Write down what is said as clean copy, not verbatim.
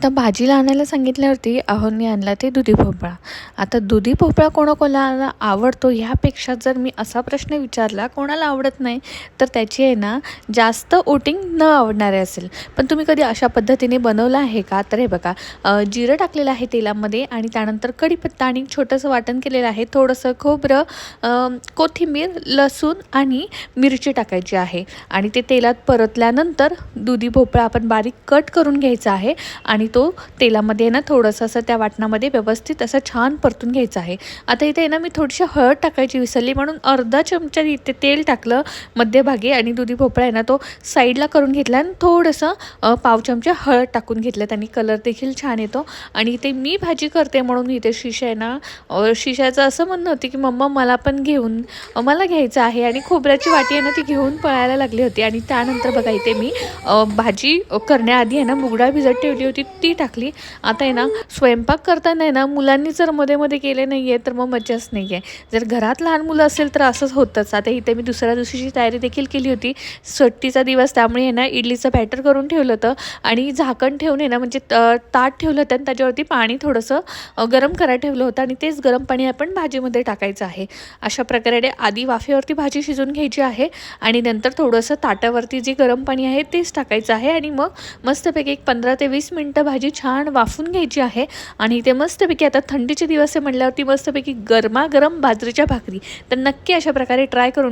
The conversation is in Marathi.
आता भाजीला आणायला सांगितल्यावरती अहोंनी आणला ते दुधी भोपळा. आता दुधी भोपळा कोणाकोणाला आवडतो ह्यापेक्षा जर मी असा प्रश्न विचारला कोणाला आवडत नाही तर त्याची आहे ना जास्त वोटिंग न आवडणारे असेल. पण तुम्ही कधी अशा पद्धतीने बनवलं आहे का? तर हे बघा, जिरं टाकलेलं आहे तेलामध्ये आणि त्यानंतर कढीपत्ता आणि छोटंसं वाटण केलेलं आहे, थोडंसं खोबरं, कोथिंबीर, लसूण आणि मिरची टाकायची आहे आणि ते तेलात परतल्यानंतर दुधी भोपळा आपण बारीक कट करून घ्यायचा आहे आणि तो तेलामध्ये ना थोडंसं असं त्या वाटणामध्ये व्यवस्थित असं छान परतून घ्यायचं आहे. आता इथे ना मी थोडीशी हळद टाकायची विसरली म्हणून अर्धा चमचा इथे तेल टाकलं मध्यभागी आणि दुधी भोपळा आहे ना तो साईडला करून घेतला आणि थोडंसं पाव चमचा हळद टाकून घेतलं, त्यांनी कलर देखील छान येतो. आणि इथे मी भाजी करते म्हणून इथे शिशा आहे ना, शिशाचं असं म्हणणं होती की मम्मा मला पण घेऊन मला घ्यायचं आहे आणि खोबऱ्याची वाटी आहे ना ती घेऊन पळायला लागली होती. आणि त्यानंतर बघा इथे मी भाजी करण्याआधी आहे ना मुगडाळ भिजत ठेवली होती ती टाकली. आता आहे ना स्वयंपाक करताना आहे ना मुलांनी जर मध्ये मध्ये केले नाही आहे तर मग मजाच नाही आहे. जर घरात लहान मुलं असेल तर असंच होतंच. आता इथे मी दुसऱ्या दिवशीची तयारी देखील केली होती, सुट्टीचा दिवस, त्यामुळे आहे ना इडलीचं बॅटर करून ठेवलं होतं आणि झाकण ठेवून आहे ना म्हणजे ताट ठेवलं होतं आणि त्याच्यावरती पाणी थोडंसं गरम करायला ठेवलं होतं आणि तेच गरम पाणी आपण भाजीमध्ये टाकायचं आहे. अशा प्रकारे आधी वाफेवरती भाजी शिजवून घ्यायची आहे आणि नंतर थोडंसं ताटावरती जे गरम पाणी आहे तेच टाकायचं आहे आणि मग मस्तपैकी एक 15 ते 20 मिनटं भाजी छान वाफून घ्यायची आहे. आणि ते मस्तपैकी आता थंडीचे दिवस आहे म्हटल्यावरती मस्तपैकी गरमागरम बाजरीच्या भाकरी, तर नक्की अशा प्रकारे ट्राय करून